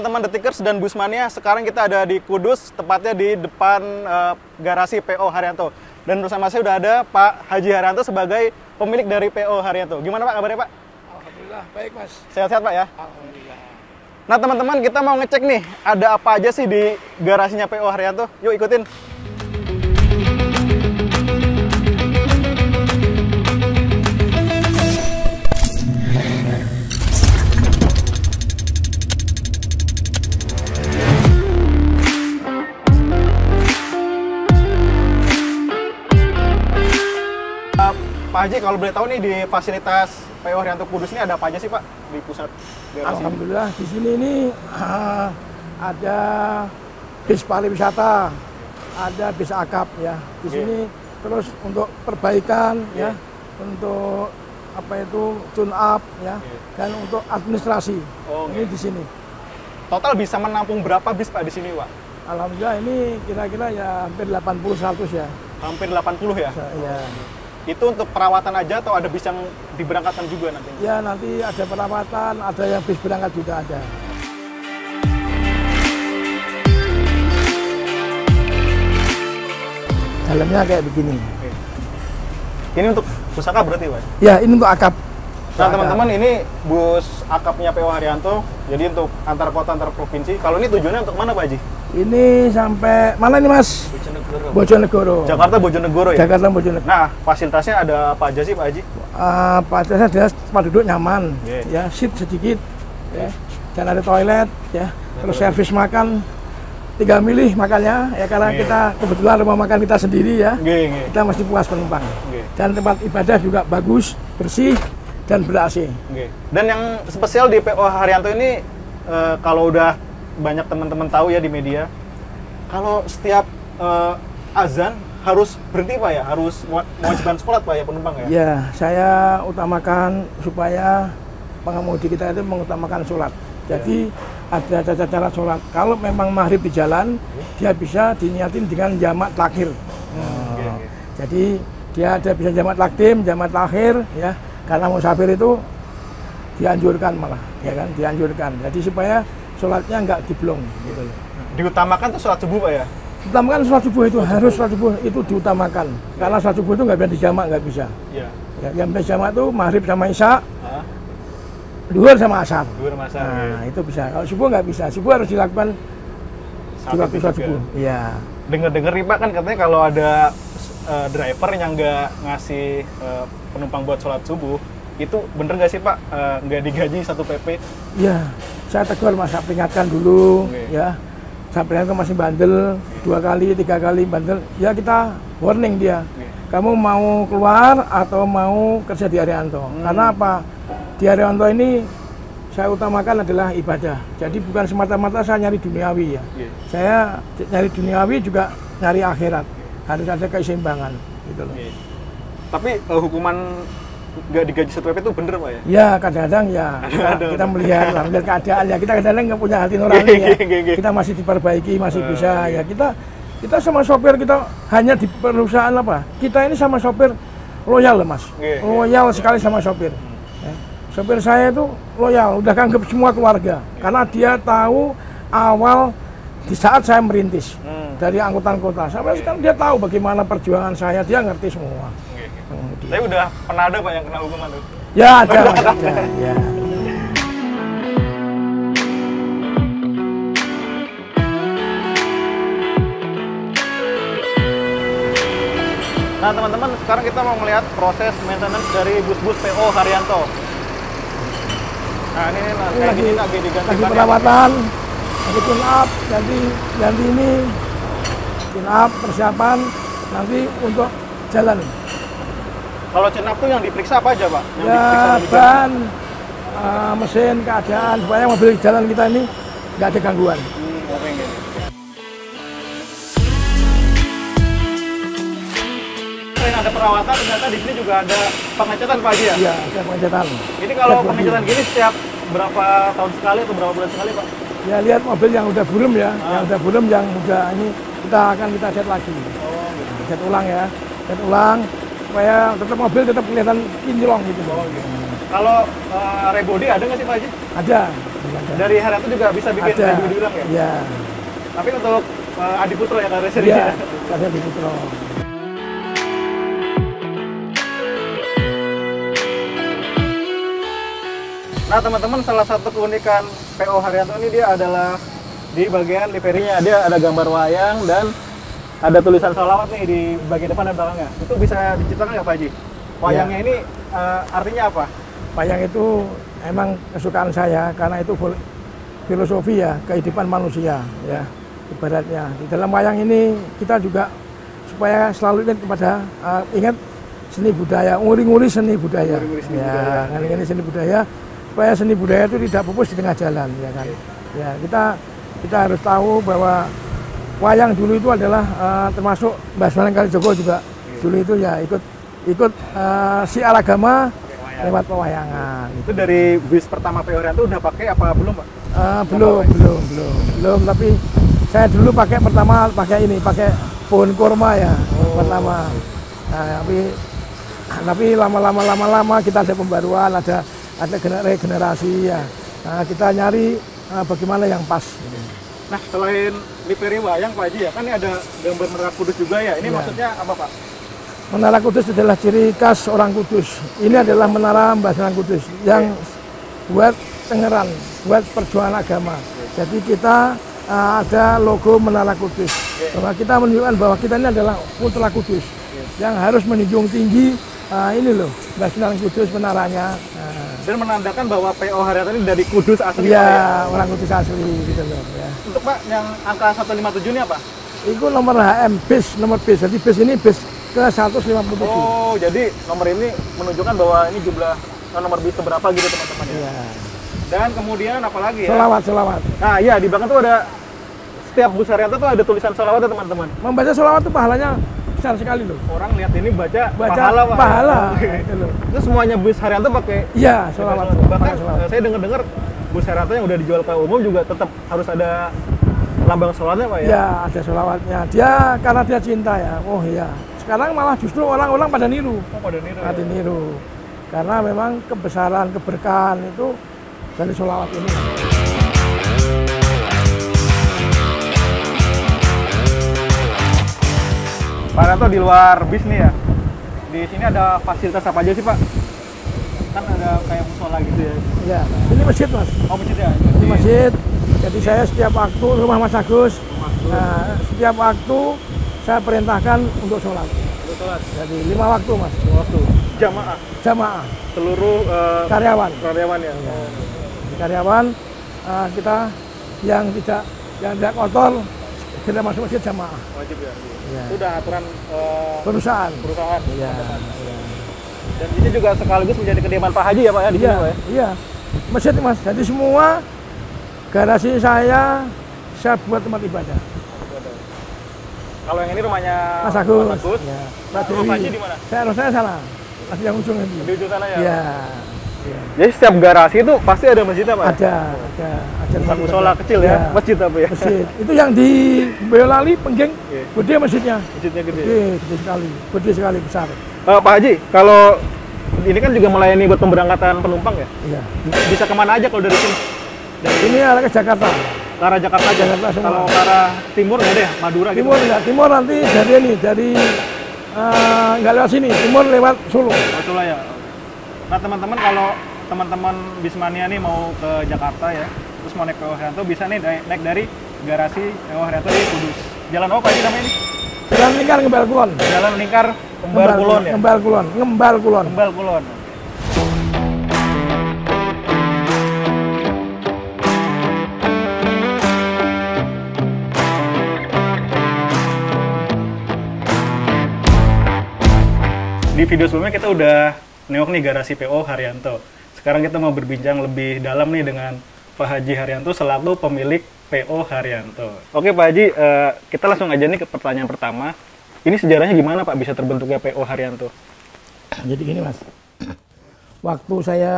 teman-teman Detikers dan Busmania, sekarang kita ada di Kudus, tepatnya di depan garasi PO Haryanto. Dan bersama saya sudah ada Pak Haji Haryanto sebagai pemilik dari PO Haryanto. Gimana Pak kabarnya Pak? Alhamdulillah, baik Mas. Sehat-sehat Pak ya? Alhamdulillah. Nah teman-teman, kita mau ngecek nih, ada apa aja sih di garasinya PO Haryanto. Yuk ikutin. Pak Haji, kalau boleh tahu nih di fasilitas PO Haryanto Kudus ini ada apa aja sih Pak di pusat garasi? Alhamdulillah di sini ini ada bis pariwisata, ada bis akap ya. Di sini terus untuk perbaikan ya, untuk apa itu tune up ya, dan untuk administrasi. Ini di sini. Total bisa menampung berapa bis Pak di sini Pak? Alhamdulillah ini kira-kira ya hampir 80-100 ya. Hampir 80 ya? Ya. Itu untuk perawatan aja atau ada bis yang diberangkatkan juga nanti? Ya nanti ada perawatan, ada yang bis berangkat juga ada. Dalamnya kayak begini. Ini untuk bus akap berarti Pak? Ya ini untuk akap. Nah teman-teman, ini bus akapnya PO Haryanto, jadi untuk antar kota, antar provinsi. Kalau ini tujuannya untuk mana Pak Haji? Ini sampai mana ini Mas? Bojonegoro. Jakarta Bojonegoro ya? Jakarta Bojonegoro. Nah, fasilitasnya ada apa aja sih Pak Haji? Fasilitasnya dia tempat duduk nyaman, ya, seat sedikit, ya, dan ada toilet, ya, terus servis makan, tinggal milih makannya, ya karena kita kebetulan rumah makan kita sendiri ya, kita mesti puas penumpang. Dan tempat ibadah juga bagus, bersih, dan ber-AC. Dan yang spesial di PO Haryanto ini, kalau udah banyak teman-teman tahu ya di media, kalau setiap azan harus berhenti Pak ya, harus mewajibkan sholat Pak ya penumpang ya? Ya, saya utamakan supaya pengemudi kita itu mengutamakan sholat. Jadi ada cara sholat. Kalau memang maghrib di jalan, dia bisa diniatin dengan jamak takhir. Jadi dia ada bisa jamak takdim, jamak takhir, ya. Karena musafir itu dianjurkan malah, ya kan, dianjurkan. Jadi supaya sholatnya nggak diblong gitu loh. Diutamakan tuh sholat subuh Pak ya? Utamakan sholat subuh itu harus sholat subuh itu diutamakan. Karena sholat subuh itu nggak bisa dijamak, nggak bisa. Ya, yang bisa jamak itu maghrib sama isya, duhur sama asar. Nah itu bisa. Kalau subuh nggak bisa. Subuh harus dilakukan di waktu sholat subuh. Iya. Dengar-dengar nih Pak, kan katanya kalau ada driver yang nggak ngasih penumpang buat sholat subuh, itu bener nggak sih Pak, nggak digaji 1 PP? Iya, saya tegur Mas, saya peringatkan dulu, ya. Saya peringatkan masih bandel, 2 kali, 3 kali bandel, ya kita warning dia. Kamu mau keluar atau mau kerja di Haryanto? Karena apa? Di Haryanto ini saya utamakan adalah ibadah. Jadi bukan semata-mata saya nyari duniawi ya. Saya nyari duniawi juga nyari akhirat. Harus ada keseimbangan gitu loh. Tapi hukuman nggak digaji 1 PP itu bener Pak ya? Ya kadang-kadang ya kita melihat keadaan ya, kita kadang-kadang nggak punya hati nurani ya. Kita masih diperbaiki, masih bisa ya. Kita sama sopir kita hanya di perusahaan apa? Kita ini sama sopir loyal loh Mas. Loyal sekali sama sopir. Ya. Sopir saya itu loyal, udah anggap semua keluarga. Karena dia tahu awal di saat saya merintis dari angkutan kota sampai sekarang dia tahu bagaimana perjuangan saya, dia ngerti semua. Tapi udah pernah ada Pak yang kena hukuman tuh? Ya ada Mas, ada. Ya. Nah teman-teman, sekarang kita mau melihat proses maintenance dari bus-bus PO Haryanto. Nah ini lagi diganti perawatan, lagi tune up, ganti ini, tune up, persiapan nanti untuk jalan. Kalau tune up tuh yang diperiksa apa aja Pak? Yang ya ban, mesin, keadaan, supaya mobil jalan kita ini nggak ada gangguan. Selain ada perawatan, ternyata di sini juga ada pengecetan Pak Haji ya? Iya, ada pengecetan. Ini kalau pengecetan gini setiap berapa tahun sekali atau berapa bulan sekali Pak? Ya lihat mobil yang udah buram ya, yang udah buram, yang udah ini kita cat lagi. Cat ulang ya, cat ulang supaya tetap mobil tetap kelihatan kinclong gitu. Kalau rebody ada nggak sih Pak Haji? Ada. Dari Haryanto juga bisa bikin rebody ulang ya? Iya. Tapi untuk Adi Putro ya karena seri ya? Iya, Adi Putro. Nah teman-teman, salah satu keunikan PO Haryanto ini dia adalah di bagian liverinya dia ada gambar wayang dan ada tulisan sholawat nih di bagian depan dan belakangnya. Itu bisa diceritakan nggak Pak Haji? Wayangnya ini artinya apa? Wayang itu emang kesukaan saya karena itu filosofi ya, kehidupan manusia ya. Ibaratnya di dalam wayang ini kita juga supaya selalu ingat kepada ingat seni budaya, nguri-nguri seni budaya. Nguri-nguri seni budaya supaya seni budaya itu tidak pupus di tengah jalan ya kan. Ya, kita harus tahu bahwa wayang dulu itu adalah termasuk Mbah Sunan Kalijogo juga dulu itu ya ikut siar agama lewat pewayangan. Itu dari bis pertama PO Haryanto udah pakai apa belum Pak? Belum, tapi saya dulu pertama pakai pohon kurma ya pertama. Nah, tapi lama-lama kita ada pembaruan, ada regenerasi ya. Nah, kita nyari bagaimana yang pas. Nah, selain liveri wayang Pak Haji ya, kan ini ada gambar Menara Kudus juga ya. Ini maksudnya apa Pak? Menara Kudus adalah ciri khas orang Kudus. Ini adalah menara Mbah Sunan Kudus yang buat Tengeran, buat perjuangan agama. Jadi kita ada logo Menara Kudus. Bahwa kita menunjukkan bahwa kita ini adalah putra Kudus yang harus menjunjung tinggi ini loh Mbah Sunan Kudus menaranya. Dan menandakan bahwa PO Haryanto ini dari Kudus asli. Iya, orang Kudus asli gitu loh ya. Untuk Pak yang angka 157 ini apa? Itu nomor HM nomor bis. Jadi bis ini bis ke 157. Oh, jadi nomor ini menunjukkan bahwa ini jumlah nomor bis keberapa gitu teman-teman ya. Iya. Dan kemudian apa lagi ya? Sholawat. Nah, iya di belakang tuh ada setiap bus Haryanto tuh ada tulisan sholawat ya teman-teman. Membaca sholawat tuh pahalanya besar sekali loh. Orang lihat ini baca pahala. Itu semuanya bus Haryanto pakai. Iya, sholawat. Bahkan saya dengar bus Haryanto yang udah dijual ke umum juga tetap harus ada lambang sholawatnya Pak ya? Iya, ada sholawatnya. Dia karena dia cinta ya. Oh iya. Sekarang malah justru orang-orang pada niru. Pada niru. Karena memang kebesaran, keberkahan itu dari sholawat ini. Pak Haryanto di luar bis nih ya, di sini ada fasilitas apa aja sih Pak? Kan ada kayak musola gitu ya? Iya, ini masjid Mas. Oh masjid ya? Ini masjid, jadi saya setiap waktu, rumah Mas Agus, nah, setiap waktu saya perintahkan untuk sholat. Untuk sholat? Jadi 5 waktu Mas. 5 waktu? Jamaah? Jamaah. Seluruh karyawan? Karyawan ya? Ya. Di karyawan, kita yang tidak kotor, kita masuk masjid jamaah. Wajib ya? Ya. Itu udah aturan perusahaan. Iya. Dan ini juga sekaligus menjadi kediaman Pak Haji ya Pak ya di sini Pak ya? Iya. Masjid Mas. Jadi semua garasi saya buat tempat ibadah. Kalau yang ini rumahnya Mas Agus. Ya. Pak Haji di mana? Saya sana. Masih yang ujung ini. Di ujung sana ya? Iya. Jadi setiap garasi itu pasti ada masjidnya Pak? Ada. Bukan musola kecil ya? Masjid apa ya? Masjid. Itu yang di Boyolali, Pengging, gede masjidnya. Masjidnya gede? Gede sekali, besar. Pak Haji, kalau ini kan juga melayani buat pemberangkatan penumpang ya? Iya. Bisa kemana aja kalau dari sini? Ini arah ke Jakarta. Ke arah Jakarta aja? Kalau ke arah timur nggak ada ya? Madura timur, gitu? Timur nanti dari nggak lewat sini, timur lewat Solo. Solo ya? Nah teman-teman, kalau teman-teman Bismania nih mau ke Jakarta ya, terus mau naik PO Haryanto, bisa nih naik dari garasi PO Haryanto di Kudus. Jalan apa sih namanya ini? Jalan Lingkar Ngembal Kulon. Jalan Lingkar Ngembal Kulon ya? Ngembal Kulon. Di video sebelumnya kita udah nengok nih garasi PO Haryanto. Sekarang kita mau berbincang lebih dalam nih dengan Pak Haji Haryanto selaku pemilik PO Haryanto. Oke Pak Haji, kita langsung aja nih ke pertanyaan pertama. Ini sejarahnya gimana Pak bisa terbentuknya PO Haryanto? Jadi gini Mas, waktu saya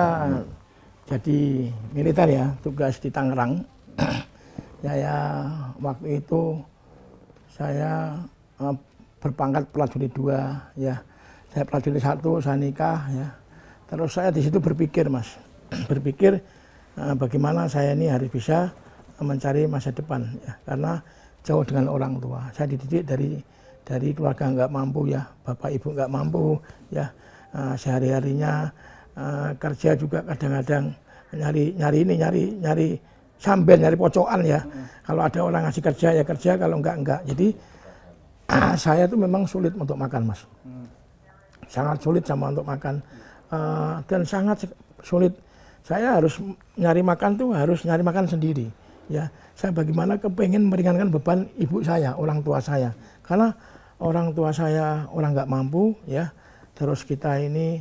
jadi militer ya, tugas di Tangerang, waktu itu saya berpangkat prajurit 2 ya. Saya prajurit 1, saya nikah ya. Terus saya di situ berpikir, Mas, berpikir bagaimana saya ini harus bisa mencari masa depan, ya. Karena jauh dengan orang tua. Saya dididik dari keluarga nggak mampu, ya, bapak ibu nggak mampu, ya. Sehari-harinya kerja juga kadang-kadang nyari sambil nyari pocokan, ya. Kalau ada orang ngasih kerja ya kerja, kalau enggak. Jadi saya tuh memang sulit untuk makan, Mas. Sangat sulit sama untuk makan. Dan sangat sulit. Saya harus nyari makan tuh harus nyari makan sendiri, ya. Saya bagaimana kepengen meringankan beban ibu saya, orang tua saya. Karena orang tua saya orang nggak mampu, ya. Terus kita ini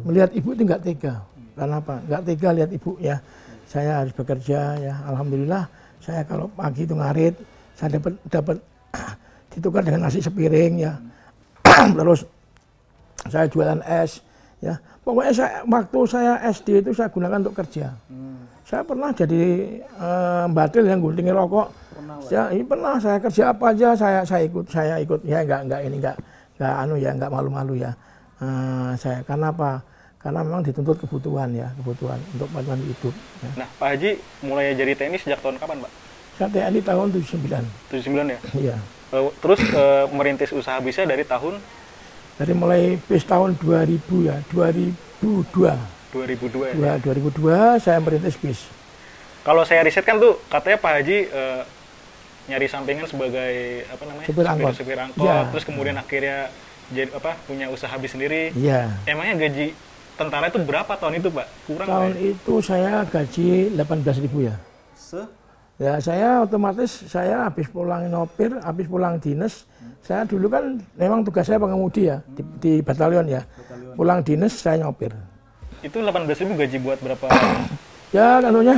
melihat ibu itu nggak tega. Karena apa? Nggak tega lihat ibu, ya. Saya harus bekerja, ya. Alhamdulillah saya kalau pagi itu ngarit, saya dapat ditukar dengan nasi sepiring, ya. Terus saya jualan es, ya. Pokoknya waktu saya SD itu saya gunakan untuk kerja. Saya pernah jadi batil yang guntingin rokok. Pernah saya kerja apa aja saya ikut. Ya nggak malu-malu, ya. Karena apa? Karena memang dituntut kebutuhan untuk bantuan hidup. Ya. Nah, Pak Haji mulai jadi TNI sejak tahun kapan, Pak? Saya TNI tahun 79. 79 ya? Iya. Terus merintis usaha bisnya dari tahun? Dari mulai bis tahun 2000, ya, 2002. 2002 ya? 2002 saya merintis bis. Kalau saya riset kan tuh katanya Pak Haji nyari sampingan sebagai apa namanya? Supir angkot. Ya. Terus kemudian akhirnya jadi punya usaha bis sendiri. Iya. Emangnya gaji tentara itu berapa tahun itu, Pak? Kurang tahun ya? Itu saya gaji 18.000, ya. Ya, saya otomatis habis pulang nyopir, habis pulang dinas. Saya dulu kan memang tugas saya pengemudi, ya, di batalion, ya. Pulang dinas saya nyopir. Itu 18.000 gaji buat berapa? Ya, kanunya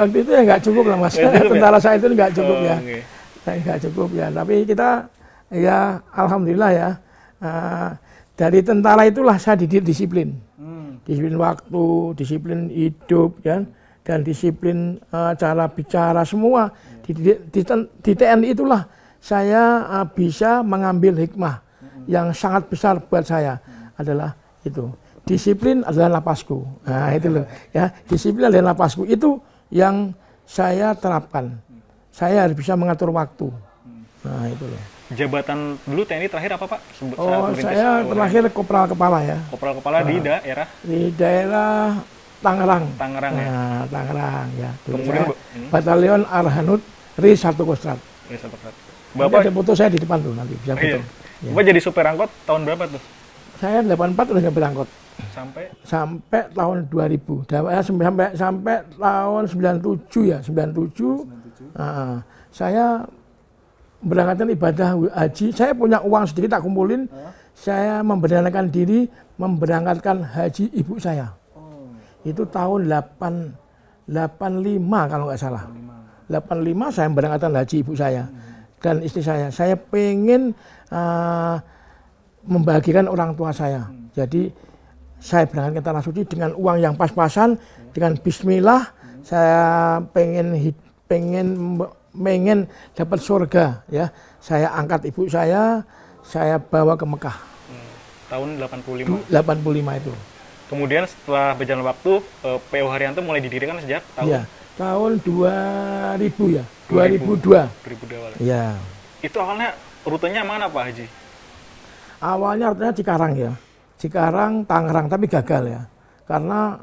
waktu itu ya nggak cukup lah, Mas. Tentara saya itu nggak cukup, ya. Okay. Saya nggak cukup, ya. Tapi kita, ya, alhamdulillah, ya. Dari tentara itulah saya dididik disiplin. Disiplin waktu, disiplin hidup, ya. Dan disiplin cara bicara semua. Di TNI itulah saya bisa mengambil hikmah yang sangat besar buat saya adalah itu. Disiplin adalah napasku. Nah, itu loh, ya. Disiplin adalah napasku. Itu yang saya terapkan. Saya harus bisa mengatur waktu. Nah, itu loh. Jabatan dulu TNI terakhir apa, Pak? Saya terakhir kopral kepala, ya. Kopral kepala di daerah? Di daerah Tangerang. Tangerang, ya. Nah, Tangerang, ya. Kemudian Batalion Arhanud RI 1 Kostrad. RI 1 Kostrad. Bapak ada foto saya di depan tuh, nanti bisa foto. Iya. Ya. Bapak jadi supir angkot tahun berapa tuh? Saya 84 udah nyopir angkot. Sampai tahun 2000. Sampai tahun 97, ya, 97. Saya berangkatkan ibadah haji. Saya punya uang sedikit tak kumpulin. Saya memberanikan diri memberangkatkan haji ibu saya. Itu tahun 85 kalau nggak salah. 85 saya memberangkatkan haji ibu saya dan istri saya. Saya pengen membahagiakan orang tua saya. Jadi saya berangkat ke Tanah Suci dengan uang yang pas-pasan, dengan bismillah. Saya pengen dapat surga, ya. Saya angkat ibu saya bawa ke Mekah. Tahun 85. 85 itu. Kemudian setelah berjalan waktu, PO Haryanto mulai didirikan sejak tahun? Ya, tahun 2000, ya. 2002. 2002 awalnya. Ya. Itu awalnya rutenya mana, Pak Haji? Awalnya rutenya Cikarang, ya. Cikarang, Tangerang, tapi gagal, ya. Karena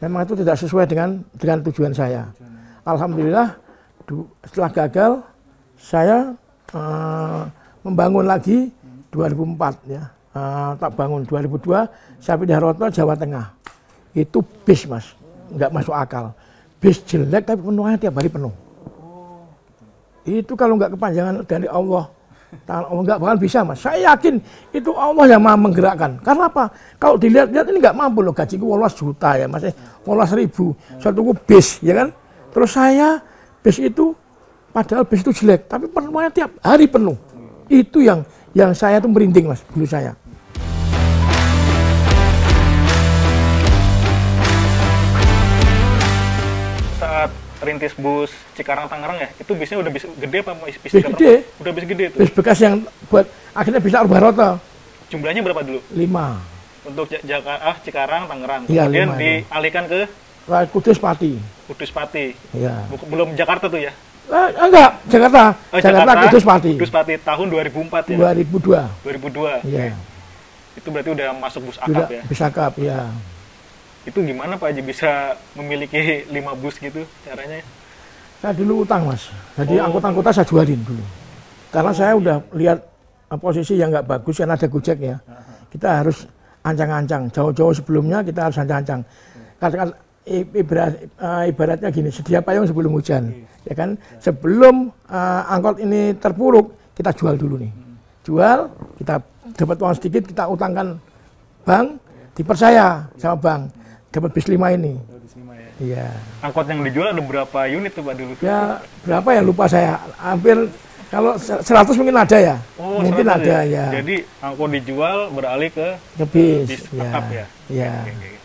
memang itu tidak sesuai dengan tujuan saya. Alhamdulillah, setelah gagal, saya membangun lagi 2004, ya. Tak bangun 2002, saya pindah Roto, Jawa Tengah. Itu bis, Mas, nggak masuk akal. Bis jelek tapi penuhnya tiap hari penuh. Itu kalau nggak kepanjangan dari Allah, nggak bakal bisa, Mas. Saya yakin itu Allah yang maha menggerakkan. Karena apa? Kalau dilihat-lihat ini nggak mampu loh, gajiku 18 juta, ya, Mas. 18.000, saya tunggu bis, ya kan? Terus saya bis itu, padahal bis itu jelek, tapi penuhnya tiap hari penuh. Itu yang saya tuh merinding, Mas, dulu saya. Saat rintis bus Cikarang Tangerang, ya, itu bisnya udah bis gede apa bis gede? Udah bis gede tuh. Bis bekas yang buat akhirnya bisa Arbaroto. Jumlahnya berapa dulu? 5. Untuk Cikarang, Tangerang. Ya, Kemudian 5 dialihkan ke Kudus Pati. Kudus Pati. Iya. Belum Jakarta tuh ya? Enggak, Jakarta. Jakarta Kudus Pati. Kudus Pati tahun 2004 ya? 2002. 2002. Iya. Itu berarti udah masuk bus akap Sudah, ya? bus akap, ya. Itu gimana Pak Haji bisa memiliki 5 bus gitu caranya? Saya dulu utang, Mas. Jadi angkutan saya jualin dulu. Karena saya udah lihat posisi yang nggak bagus, kan ada Gojek ya. Kita harus ancang-ancang. Jauh-jauh sebelumnya kita harus ancang-ancang. Katakan ibaratnya gini, sedia payung sebelum hujan. Ya kan? Sebelum angkot ini terpuruk, kita jual dulu nih. Jual, kita dapat uang sedikit, kita utangkan bank, dipercaya sama bank. Dapat bis 5 ini. Iya. Angkot yang dijual ada berapa unit tuh Pak dulu? Ya, berapa ya lupa saya. Hampir kalau 100 mungkin ada ya. Oh, mungkin ada ya. Jadi angkot dijual beralih ke bis ya. Akap ya. Iya. Oke.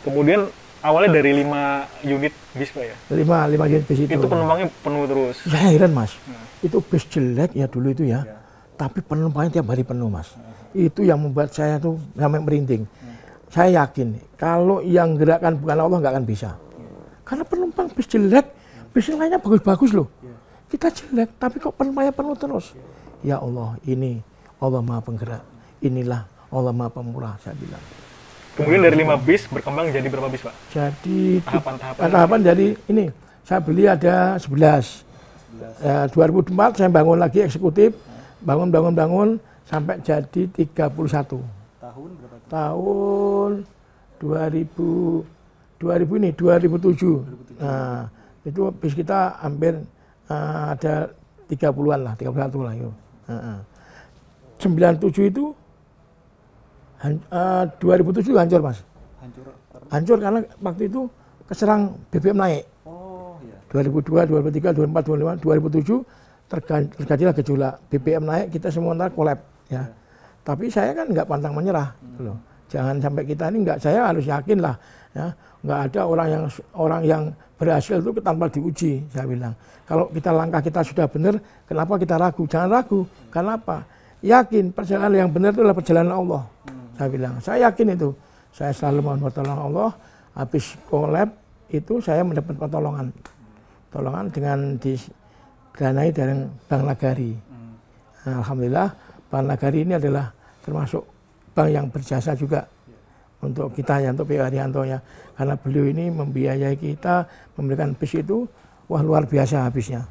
Kemudian awalnya dari 5 unit bis Pak ya? 5 unit bis itu. Itu penumpangnya penuh terus. Ya heran Mas. Itu bis jelek ya dulu itu ya. Tapi penumpangnya tiap hari penuh Mas. Itu yang membuat saya tuh sampai merinding. Saya yakin kalau yang gerakan bukan Allah nggak akan bisa. Karena penumpang bis jelek, bis yang lainnya bagus-bagus loh. Kita jelek, tapi kok penumpangnya penuh terus. Ya Allah, ini Allah Maha Penggerak. Inilah Allah Maha Pemurah, saya bilang. Kemudian dari 5 bis berkembang jadi berapa bis Pak? Jadi tahapan jadi ini, saya beli ada 11. 2004 saya bangun lagi eksekutif, bangun sampai jadi 31. Tahun berapa? Tahun 2007. Nah, itu bis kita hampir ada 30-an lah, 31 lah itu. 97 itu 2007 hancur Mas. Hancur karena waktu itu keserang BBM naik. Oh iya. 2002, 2003, 2004, 2005, 2007 terjadilah gejolak. BBM naik, kita semua ntar kolab ya. Tapi saya kan nggak pantang menyerah, loh. Jangan sampai kita ini saya harus yakin lah, ya. Nggak ada orang yang berhasil itu tanpa diuji, saya bilang. Kalau kita langkah kita sudah benar, kenapa kita ragu? Jangan ragu. Kenapa? Yakin perjalanan yang benar itu adalah perjalanan Allah. Saya bilang, saya yakin itu. Saya selalu mohon pertolongan Allah. Habis kolab itu saya mendapat pertolongan dengan didanai dari Bank Nagari. Nah, alhamdulillah Bank Nagari ini adalah termasuk bank yang berjasa juga untuk kita ya, untuk PO Haryanto ya, karena beliau ini membiayai kita, memberikan bis itu, wah luar biasa habisnya.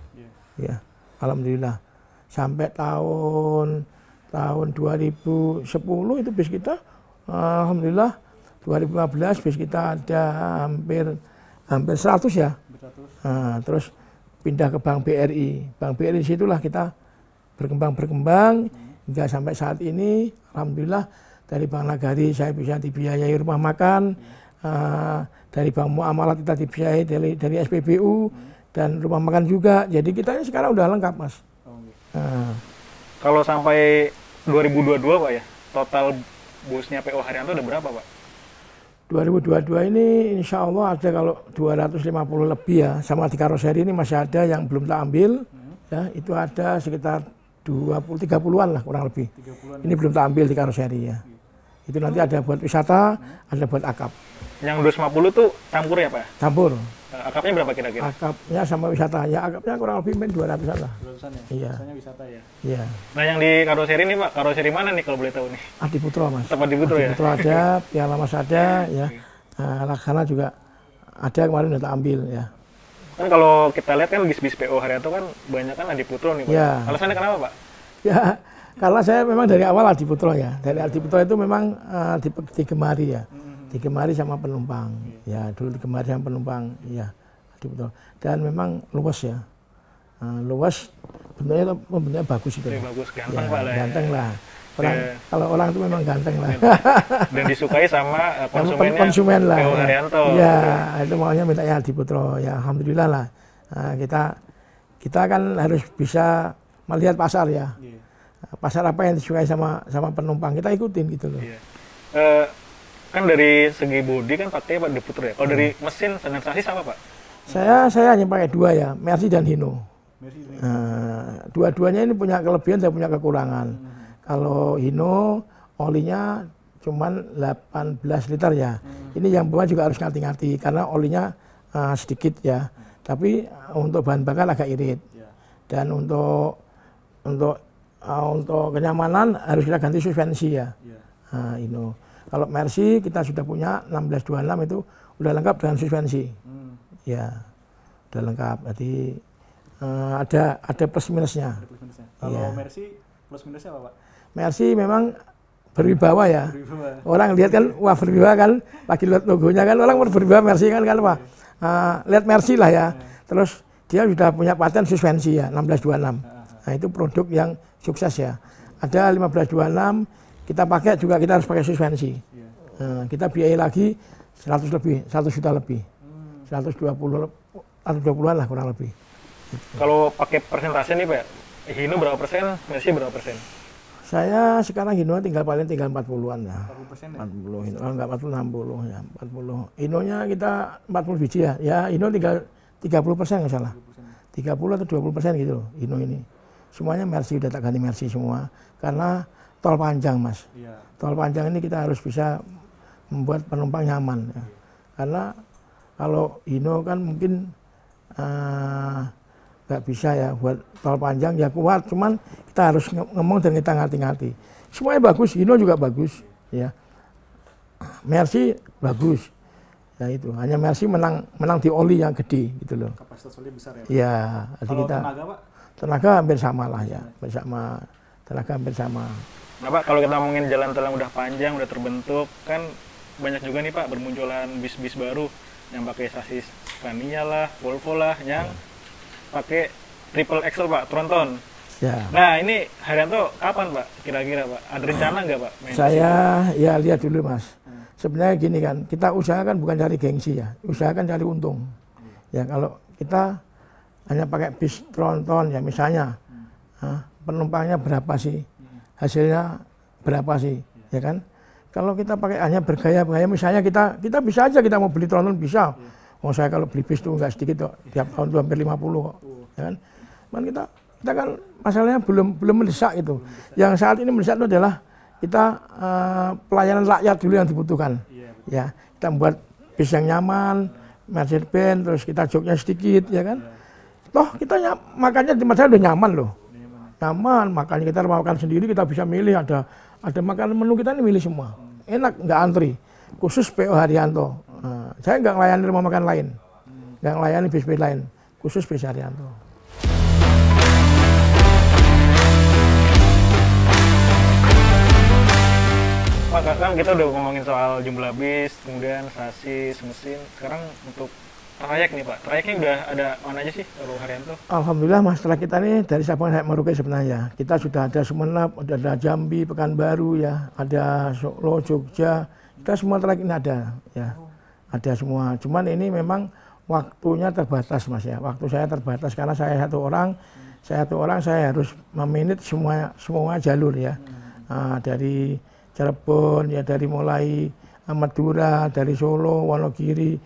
Ya, alhamdulillah sampai tahun 2010 itu bis kita, alhamdulillah 2015 bis kita ada hampir 100 ya. Nah, terus pindah ke Bank BRI, Bank BRI situlah kita berkembang hingga sampai saat ini, alhamdulillah dari Bank Nagari saya bisa dibiayai rumah makan, dari Bank Muamalat kita dibiayai dari SPBU dan rumah makan juga. Jadi kita ini sekarang udah lengkap Mas. Kalau sampai 2022 Pak ya, total busnya PO Haryanto ada berapa Pak? 2022 ini insya Allah ada kalau 250 lebih ya, sama di karoseri ini masih ada yang belum tak ambil, ya itu ada sekitar 30-an lah kurang lebih. Ini belum tak ambil di karoseri ya. Itu nanti ada buat wisata, ada buat akap. Yang 250 tuh campur ya Pak? Campur. Akapnya berapa kira-kira? Akapnya sama wisata, ya akapnya kurang lebih 200-an lah. 200-an ya? Iya. Biasanya wisata ya? Iya. Nah yang di karoseri ini Pak, karoseri mana nih kalau boleh tahu nih? Adiputro Mas. Tempat Adiputro ya? Adiputro ada, Piala Mas ada ya. Laksana juga ada, kemarin udah tak ambil ya. Kan kalau kita lihat kan bis-bis PO Haryanto kan banyak kan Adiputro nih Pak. Ya. Alasannya kenapa Pak? Ya, karena saya memang dari awal Adiputro ya. Dari Adiputro itu memang digemari ya. Digemari sama penumpang. Ya, dulu digemari sama penumpang. Ya, Adiputro. Dan memang luas ya. Luas, bentuknya bagus itu. Ya, bagus, ganteng ya, Pak lah. Ganteng lah. Kalau orang itu memang ganteng lah. Dan disukai sama konsumen lah. PO Haryanto. Ya, itu maunya mintanya Adiputro. Ya, alhamdulillah lah. Kita kan harus bisa melihat pasar ya. Pasar apa yang disukai sama penumpang, kita ikutin gitu loh. Kan dari segi bodi kan pakai Pak Adiputro ya. Kalau dari mesin dan sasis apa Pak? Saya hanya pakai 2 ya, Mercy dan Hino. Dua-duanya ini punya kelebihan dan punya kekurangan. Kalau Hino olinya cuman 18 liter ya. Ini yang bawa juga harus ngati-ngati karena olinya sedikit ya. Tapi untuk bahan bakar agak irit. Dan untuk kenyamanan harus kita ganti suspensi ya. Kalau Mercy kita sudah punya 1626 itu udah lengkap dengan suspensi. Ya, udah lengkap. Jadi ada plus minusnya. Kalau Mercy plus minusnya apa, Pak? Mercy memang berwibawa ya. Orang lihat kan, wah berwibawa kan, lagi lihat logonya kan, orang berwibawa Mercy kan apa? Lihat Mercy lah ya. Terus dia sudah punya paten suspensi ya, 1626. Nah itu produk yang sukses ya. Ada 1526, kita pakai juga kita harus pakai suspensi. Kita biayai lagi 100 lebih, 1 juta lebih. 120-an lah kurang lebih. Kalau pakai persentase nih Pak, Hino berapa persen, Mercy berapa persen? Saya sekarang Hino tinggal 40-an ya. 40% ya? 40 Hino, enggak 40, 60 ya, 40. Hinonya kita 40 biji ya. Ya Hino tinggal 30% nggak salah. 30 atau 20% gitu loh Hino ini. Semuanya Mercy, udah tak ganti Mercy semua. Karena tol panjang Mas. Tol panjang ini kita harus bisa membuat penumpang nyaman ya. Karena kalau Hino kan mungkin nggak bisa ya buat tol panjang ya kuat, cuman kita harus ngomong dan kita ngati-ngati. Semuanya bagus, Hino juga bagus ya. Mercy bagus. Ya itu, hanya Mercy menang di oli yang gede gitu loh. Kapasitas oli besar ya? Iya, jadi kalau kita tenaga Pak? Tenaga hampir sama lah ya, tenaga hampir sama. Nah Pak, kalau kita ngomongin jalan tol yang udah panjang, udah terbentuk, kan banyak juga nih Pak bermunculan bis-bis baru yang pakai sasis Scania lah, Volvo lah, yang pakai triple axle Pak, tronton. Ya. Nah ini Haryanto kapan Pak kira-kira Pak? Ada rencana nggak Pak? Saya ya lihat dulu Mas. Sebenarnya gini kan, kita usahakan bukan cari gengsi ya, usahakan cari untung. Ya kalau kita hanya pakai bis tronton ya misalnya, penumpangnya berapa sih, hasilnya berapa sih, ya kan? Kalau kita pakai hanya bergaya-gaya, misalnya kita bisa aja kita mau beli tronton bisa. Oh saya kalau beli bis itu nggak sedikit kok, tiap tahun tuh hampir 50 kok, ya kan? Man kita kan masalahnya belum mendesak itu. Yang saat ini mendesak itu adalah kita pelayanan rakyat dulu yang dibutuhkan. Ya, kita membuat bis yang nyaman, Mercedes-Benz, terus kita joknya sedikit, ya kan? Toh kita makannya di tempat saya udah nyaman loh. Nyaman, makannya kita makan sendiri, kita bisa milih, ada makanan menu kita ini milih semua. Enak, nggak antri. Khusus PO Haryanto. Saya nggak melayani rumah makan lain. Nggak melayani bis-bis lain. Khusus bis Haryanto. Pak, kan kita udah ngomongin soal jumlah bis, kemudian sasis, mesin. Sekarang untuk trayek nih Pak, trayeknya udah ada mana aja sih kalau Haryanto? Alhamdulillah Mas, setelah kita nih dari Sabang sampai Merauke sebenarnya. Kita sudah ada Sumenep, udah ada Jambi, Pekanbaru ya, ada Solo, Jogja. Kita semua trayek ini ada ya, ada semua. Cuman ini memang waktunya terbatas Mas ya, waktu saya terbatas karena saya satu orang saya harus memanage semua jalur ya. Dari Cirebon ya, dari mulai Madura, dari Solo, Wonogiri,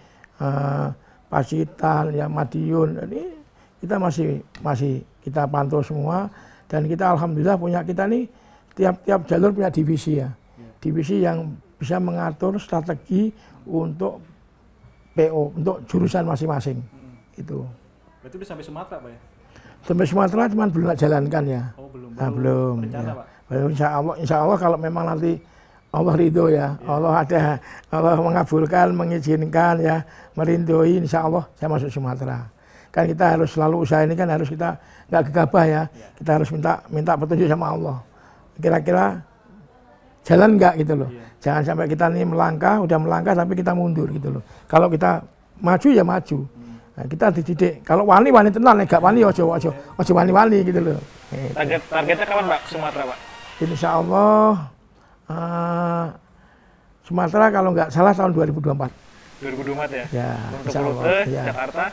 Pacitan, ya Madiun, ini kita masih kita pantau semua dan kita alhamdulillah punya kita nih tiap jalur punya divisi ya, divisi yang bisa mengatur strategi untuk PO untuk jurusan masing-masing itu. Berarti bisa sampai Sumatera Pak ya? Sampai Sumatera cuman belum jalankan ya. Oh belum. Belum. Rencana, ya. Pak? Insya Allah kalau memang nanti Allah ridho ya, Allah mengabulkan, mengizinkan ya, merindui, insya Allah saya masuk Sumatera. Kan kita harus selalu usaha ini kan harus kita nggak gegabah ya, kita harus minta petunjuk sama Allah. Kira-kira jalan nggak gitu loh. Jangan sampai kita nih udah melangkah tapi kita mundur gitu loh. Kalau kita maju ya maju. Nah, kita dididik. Kalau wani tenan, nggak wani ojo wani gitu loh. Targetnya kapan Pak Sumatera Pak? Insya Allah Sumatera kalau nggak salah tahun 2024. 2024 ya? Ya, insya Allah. Ya.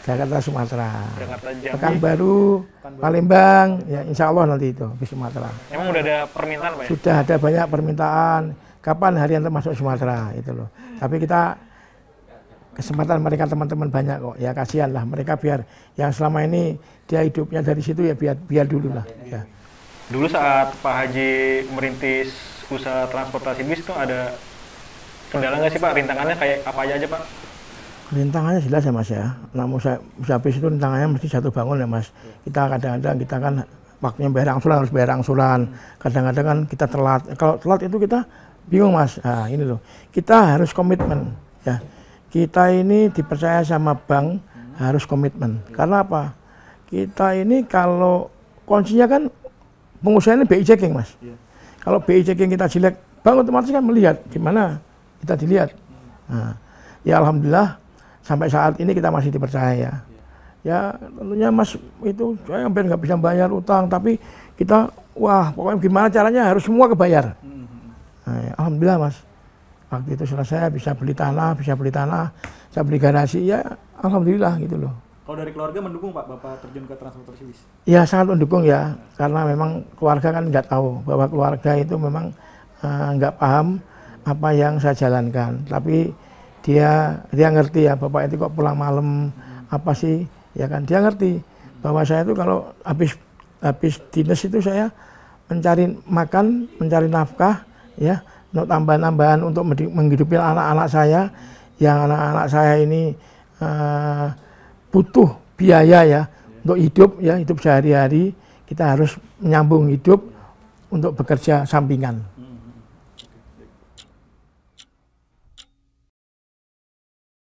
Jakarta, Sumatera. Jambi. Pekanbaru, Palembang, ya insya Allah nanti itu di Sumatera. Emang udah ada permintaan Pak ya? Sudah ada banyak permintaan. Kapan Haryanto masuk Sumatera itu loh. Tapi kita kesempatan mereka teman-teman banyak kok. Ya kasihan lah mereka biar yang selama ini dia hidupnya dari situ ya biar dulu lah. Ya. Dulu saat Pak Haji merintis usaha transportasi bis itu ada kendala nggak sih Pak? Rintangannya kayak apa aja Pak? Rintangannya jelas ya Mas ya. Namun habis itu rintangannya mesti jatuh bangun ya Mas. Kita kadang-kadang kita kan waktunya bayar angsuran harus bayar angsuran. Kadang-kadang kan kita telat. Kalau telat itu kita bingung Mas. Nah ini loh. Kita harus komitmen ya. Kita ini dipercaya sama bank harus komitmen. Karena apa? Kita ini kalau kuncinya kan pengusaha ini BI checking Mas. Kalau BI checking kita jelek, bank otomatis kan melihat gimana kita dilihat. Nah, ya alhamdulillah sampai saat ini kita masih dipercaya. Ya tentunya Mas itu saya hampir nggak bisa bayar utang, tapi kita wah pokoknya gimana caranya harus semua kebayar. Nah, ya, alhamdulillah Mas. Waktu itu selesai bisa beli tanah, bisa beli garasi ya alhamdulillah gitu loh. Kalau dari keluarga mendukung Pak Bapak terjun ke transportasi bis? Ya sangat mendukung ya, karena memang keluarga kan nggak tahu bahwa keluarga itu memang nggak paham apa yang saya jalankan, tapi dia ngerti ya bapak itu kok pulang malam apa sih ya kan, dia ngerti bahwa saya itu kalau habis dinas itu saya mencari makan, mencari nafkah ya, untuk tambahan-tambahan untuk menghidupi anak-anak saya yang anak-anak saya ini butuh biaya ya untuk hidup ya, hidup sehari-hari kita harus menyambung hidup untuk bekerja sampingan.